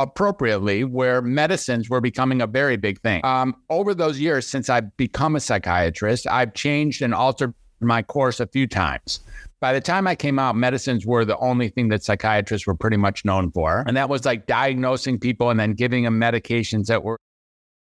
appropriately, where medicines were becoming a very big thing. Over those years, since I've become a psychiatrist, I've changed and altered my course a few times. By the time I came out, medicines were the only thing that psychiatrists were pretty much known for. And that was like diagnosing people and then giving them medications that were...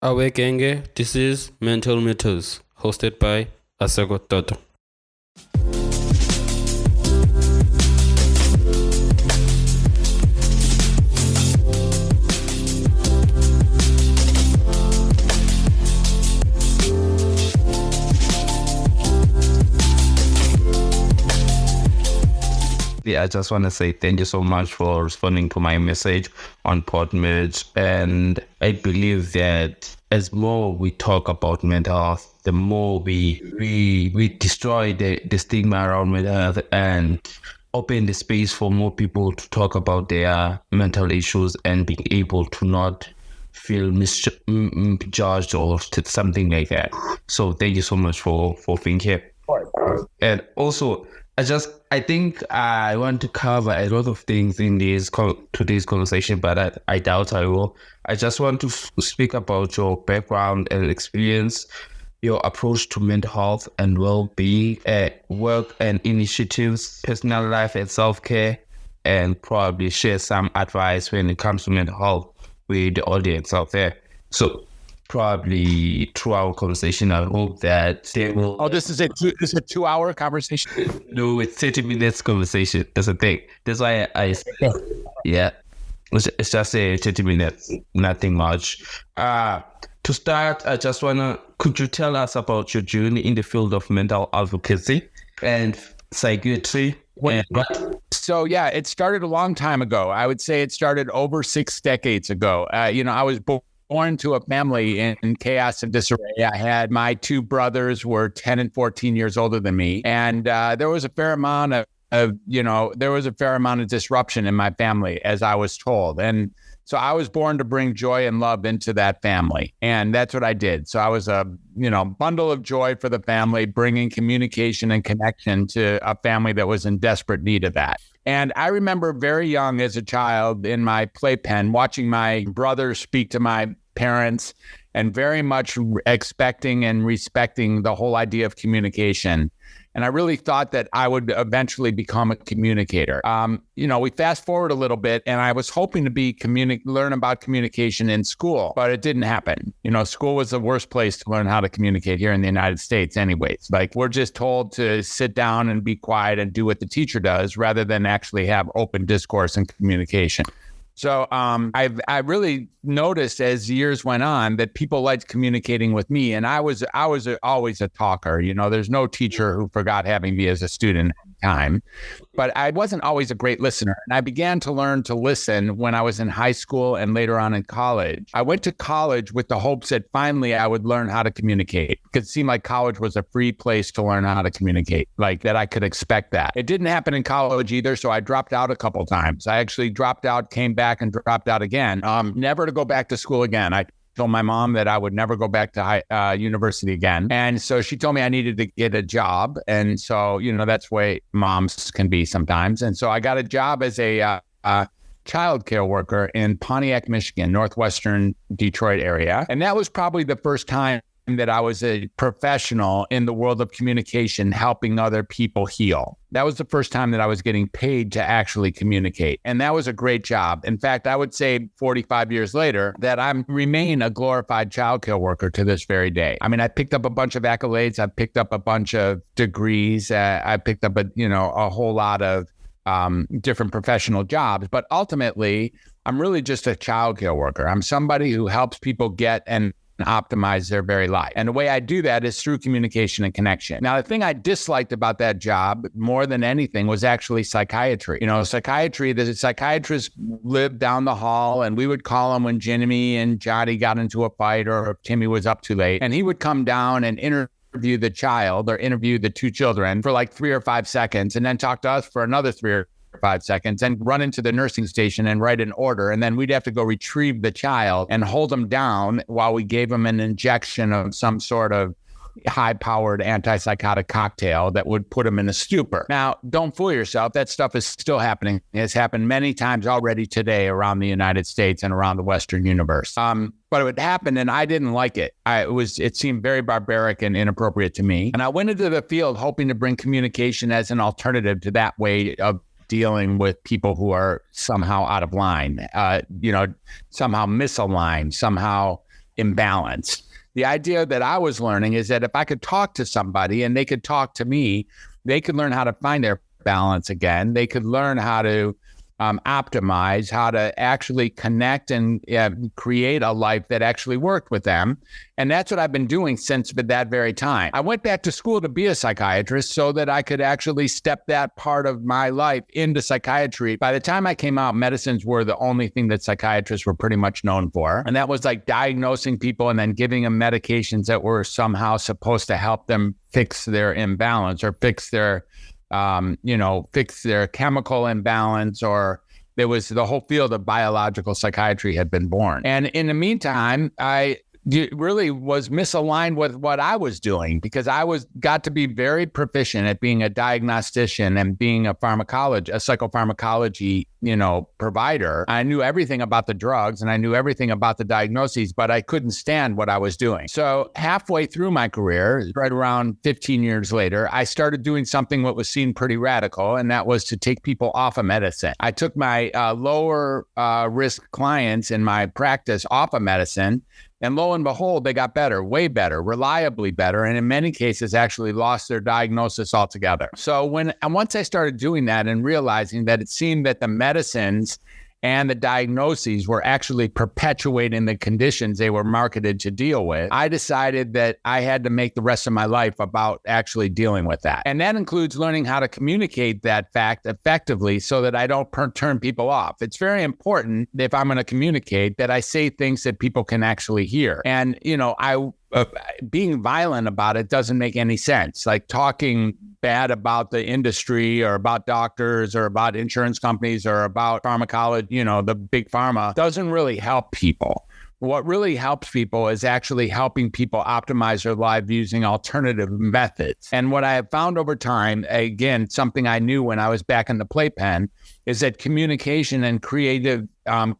Awe Genge, this is Mental Mythos, hosted by Asago Toto. I just want to say thank you so much for responding to my message on Podmerge. And I believe that as more we talk about mental health, the more we destroy the stigma around mental health and open the space for more people to talk about their mental issues and being able to not feel misjudged or something like that. So thank you so much for being here. And also, I think I want to cover a lot of things in today's conversation, but I doubt I will. I just want to speak about your background and experience, your approach to mental health and well-being, work and initiatives, personal life and self-care, and probably share some advice when it comes to mental health with the audience out there. So probably through our conversation, I hope that they will... Oh, this is a 2-hour conversation? No, it's 30 minutes conversation. That's the thing. That's why yeah, it's just a 30 minutes, nothing much. To start, I just could you tell us about your journey in the field of mental advocacy and psychiatry? So yeah, it started a long time ago. I would say it started over 6 decades ago. I was born to a family in chaos and disarray. I had my 2 brothers were 10 and 14 years older than me. And there was a fair amount of disruption in my family, as I was told. And so I was born to bring joy and love into that family. And that's what I did. So I was a, bundle of joy for the family, bringing communication and connection to a family that was in desperate need of that. And I remember very young as a child in my playpen, watching my brothers speak to my parents and very much expecting and respecting the whole idea of communication. And I really thought that I would eventually become a communicator. We fast forward a little bit, and I was hoping to learn about communication in school, but it didn't happen. School was the worst place to learn how to communicate here in the United States anyways. Like, we're just told to sit down and be quiet and do what the teacher does rather than actually have open discourse and communication. So I really noticed as years went on that people liked communicating with me, and I was always a talker. There's no teacher who forgot having me as a student at the time, but I wasn't always a great listener. And I began to learn to listen when I was in high school and later on in college. I went to college with the hopes that finally I would learn how to communicate, because it seemed like college was a free place to learn how to communicate, like that I could expect that. It didn't happen in college either, so I dropped out a couple times. I actually dropped out, came back, and dropped out again. Never to go back to school again. I told my mom that I would never go back to university again. And so she told me I needed to get a job. And so, that's the way moms can be sometimes. And so I got a job as a child care worker in Pontiac, Michigan, northwestern Detroit area. And that was probably the first time that I was a professional in the world of communication, helping other people heal. That was the first time that I was getting paid to actually communicate. And that was a great job. In fact, I would say 45 years later that I remain a glorified childcare worker to this very day. I mean, I picked up a bunch of accolades. I picked up a bunch of degrees. I picked up a whole lot of different professional jobs. But ultimately, I'm really just a childcare worker. I'm somebody who helps people get and optimize their very life. And the way I do that is through communication and connection. Now, the thing I disliked about that job more than anything was actually psychiatry. Psychiatry, the psychiatrist lived down the hall, and we would call him when Jimmy and Johnny got into a fight or if Timmy was up too late. And he would come down and interview the child or interview the 2 children for like 3 or 5 seconds, and then talk to us for another 3 or 5 seconds and run into the nursing station and write an order. And then we'd have to go retrieve the child and hold him down while we gave him an injection of some sort of high-powered antipsychotic cocktail that would put them in a stupor. Now, don't fool yourself. That stuff is still happening. It's happened many times already today around the United States and around the Western universe. But it would happen, and I didn't like it. It seemed very barbaric and inappropriate to me. And I went into the field hoping to bring communication as an alternative to that way of dealing with people who are somehow out of line, somehow misaligned, somehow imbalanced. The idea that I was learning is that if I could talk to somebody and they could talk to me, they could learn how to find their balance again. They could learn how to optimize, how to actually connect and create a life that actually worked with them. And that's what I've been doing since that very time. I went back to school to be a psychiatrist so that I could actually step that part of my life into psychiatry. By the time I came out, medicines were the only thing that psychiatrists were pretty much known for. And that was like diagnosing people and then giving them medications that were somehow supposed to help them fix their imbalance or fix their chemical imbalance, or there was the whole field of biological psychiatry had been born. And in the meantime, I really was misaligned with what I was doing because I got to be very proficient at being a diagnostician and being a psychopharmacology, provider. I knew everything about the drugs and I knew everything about the diagnoses, but I couldn't stand what I was doing. So halfway through my career, right around 15 years later, I started doing something what was seen pretty radical, and that was to take people off of medicine. I took my lower risk clients in my practice off of medicine. And lo and behold, they got better, way better, reliably better, and in many cases actually lost their diagnosis altogether. So once I started doing that and realizing that it seemed that the medicines and the diagnoses were actually perpetuating the conditions they were marketed to deal with, I decided that I had to make the rest of my life about actually dealing with that. And that includes learning how to communicate that fact effectively so that I don't turn people off. It's very important, if I'm going to communicate, that I say things that people can actually hear. And, being violent about it doesn't make any sense. Like talking bad about the industry or about doctors or about insurance companies or about pharmacology, the big pharma, doesn't really help people. What really helps people is actually helping people optimize their lives using alternative methods. And what I have found over time, again, something I knew when I was back in the playpen, is that communication and creative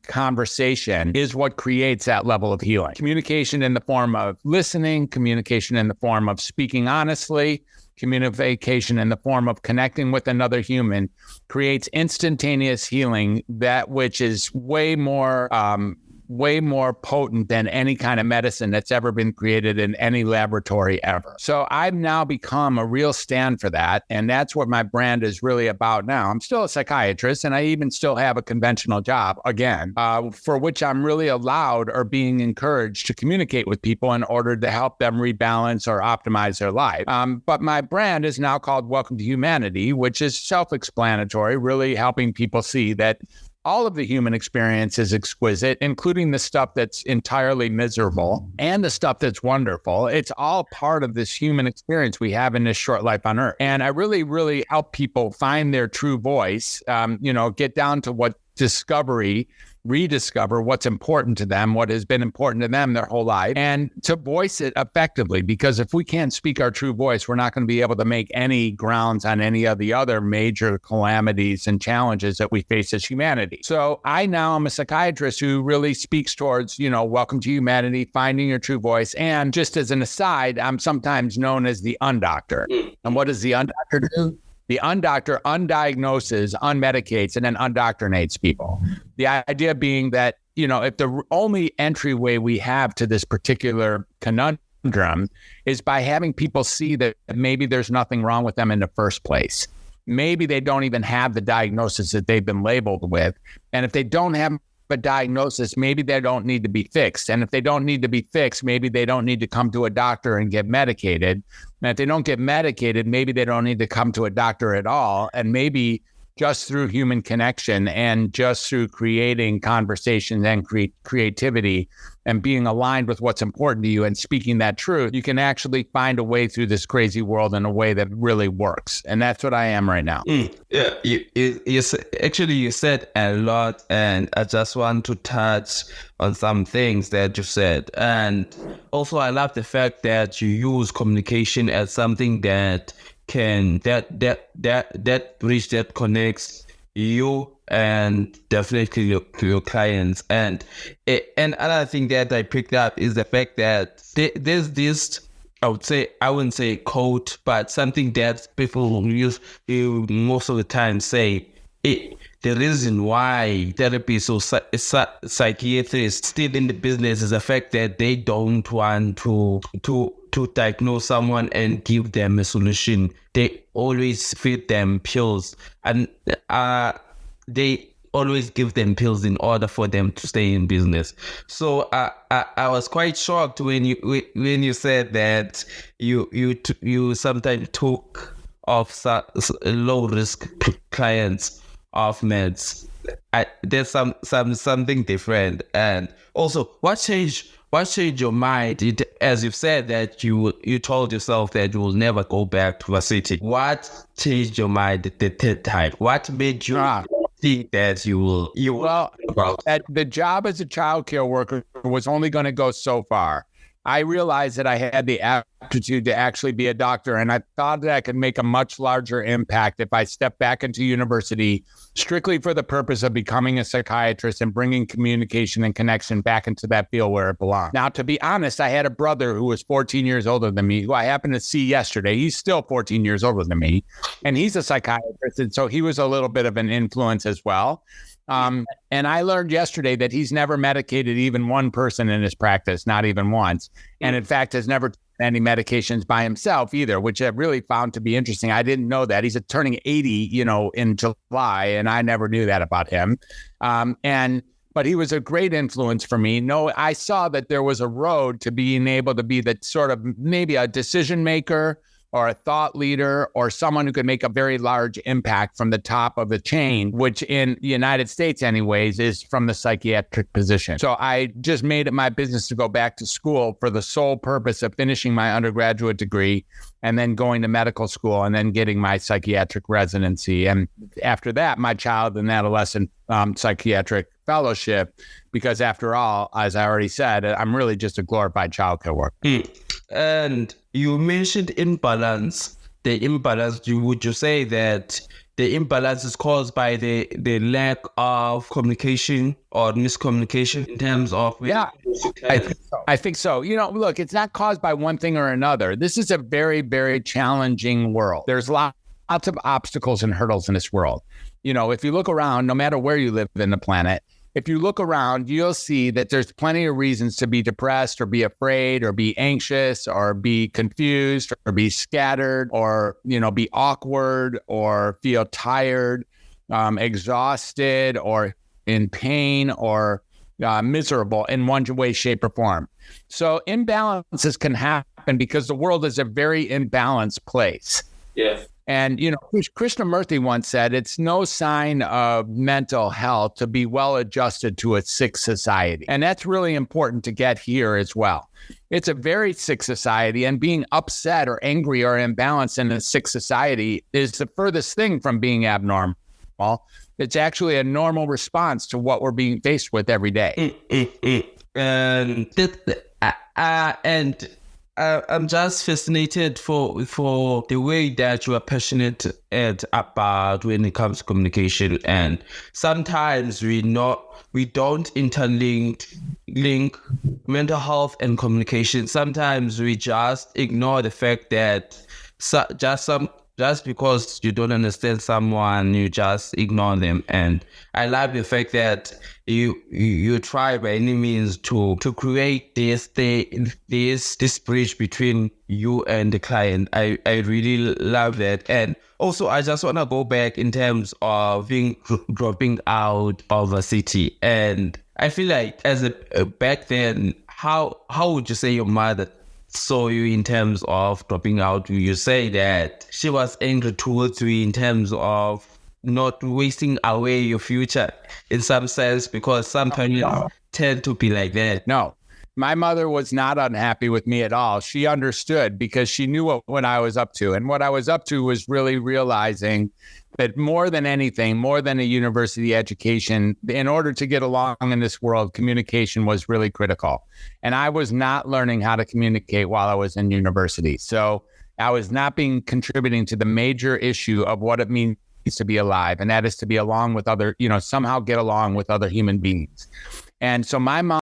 conversation is what creates that level of healing. Communication in the form of listening, communication in the form of speaking honestly, communication in the form of connecting with another human creates instantaneous healing, that which is way more potent than any kind of medicine that's ever been created in any laboratory ever. So I've now become a real stand for that. And that's what my brand is really about now. I'm still a psychiatrist, and I even still have a conventional job, again, for which I'm really allowed or being encouraged to communicate with people in order to help them rebalance or optimize their life. But my brand is now called Welcome to Humanity, which is self-explanatory, really helping people see that all of the human experience is exquisite, including the stuff that's entirely miserable and the stuff that's wonderful. It's all part of this human experience we have in this short life on Earth. And I really, really help people find their true voice, get down to what rediscover what's important to them, what has been important to them their whole life, and to voice it effectively. Because if we can't speak our true voice, we're not going to be able to make any grounds on any of the other major calamities and challenges that we face as humanity. So I now am a psychiatrist who really speaks towards, welcome to humanity, finding your true voice. And just as an aside, I'm sometimes known as the undoctor. And what does the undoctor do? The undoctor undiagnoses, unmedicates, and then undoctrinates people. The idea being that, if the only entryway we have to this particular conundrum is by having people see that maybe there's nothing wrong with them in the first place. Maybe they don't even have the diagnosis that they've been labeled with. And if they don't have a diagnosis, maybe they don't need to be fixed. And if they don't need to be fixed, maybe they don't need to come to a doctor and get medicated. And if they don't get medicated, maybe they don't need to come to a doctor at all. And maybe just through human connection and just through creating conversations and creativity and being aligned with what's important to you and speaking that truth, you can actually find a way through this crazy world in a way that really works. And that's what I am right now. Yeah, you said a lot, and I just want to touch on some things that you said. And also, I love the fact that you use communication as something that bridge that connects you and definitely your clients. And another thing that I picked up is the fact that there's this, I wouldn't say quote, but something that people use most of the time say, the reason why therapists or psychiatrists still in the business is the fact that they don't want to diagnose someone and give them a solution. They always feed them pills, and they always give them pills in order for them to stay in business. So I was quite shocked when you said that you sometimes took off low risk clients off meds. There's something different. And also, what changed your mind? As you've said that you told yourself that you will never go back to the city. What changed your mind at the third time? What made you think that you will? The job as a childcare worker was only going to go so far. I realized that I had the aptitude to actually be a doctor, and I thought that I could make a much larger impact if I stepped back into university strictly for the purpose of becoming a psychiatrist and bringing communication and connection back into that field where it belonged. Now, to be honest, I had a brother who was 14 years older than me, who I happened to see yesterday. He's still 14 years older than me, and he's a psychiatrist, and so he was a little bit of an influence as well. And I learned yesterday that he's never medicated even one person in his practice, not even once. And in fact, has never taken any medications by himself either, which I really found to be interesting. I didn't know that. He's turning 80, in July, and I never knew that about him. But he was a great influence for me. No, I saw that there was a road to being able to be the sort of maybe a decision maker or a thought leader or someone who could make a very large impact from the top of the chain, which in the United States anyways, is from the psychiatric position. So I just made it my business to go back to school for the sole purpose of finishing my undergraduate degree and then going to medical school and then getting my psychiatric residency. And after that, my child and adolescent psychiatric fellowship, because after all, as I already said, I'm really just a glorified childcare worker. And you mentioned imbalance. The imbalance, would you say that the imbalance is caused by the lack of communication or miscommunication in terms of... Yeah, I think so. Look, it's not caused by one thing or another. This is a very, very challenging world. There's lots of obstacles and hurdles in this world. If you look around, no matter where you live in the planet, if you look around, you'll see that there's plenty of reasons to be depressed or be afraid or be anxious or be confused or be scattered or, be awkward or feel tired, exhausted or in pain or miserable in one way, shape, or form. So imbalances can happen because the world is a very imbalanced place. Yeah. And, Krishnamurti once said, it's no sign of mental health to be well adjusted to a sick society. And that's really important to get here as well. It's a very sick society, and being upset or angry or imbalanced in a sick society is the furthest thing from being abnormal. It's actually a normal response to what we're being faced with every day. I'm just fascinated for the way that you are passionate about when it comes to communication, and sometimes we don't link mental health and communication. Sometimes we just ignore the fact that just because you don't understand someone, you just ignore them. And I love the fact that you try by any means to create this bridge between you and the client. I really love that. And also, I just want to go back in terms of dropping out of a city. And I feel like back then, how would you say your mother saw you in terms of dropping out? You say that she was angry towards you in terms of not wasting away your future in some sense, because some parents tend to be like that. No, my mother was not unhappy with me at all. She understood because she knew what I was up to. And what I was up to was really realizing that more than anything, more than a university education, in order to get along in this world, communication was really critical. And I was not learning how to communicate while I was in university. So I was not contributing to the major issue of what it means to be alive. And that is to be along with other, somehow get along with other human beings. And so my mom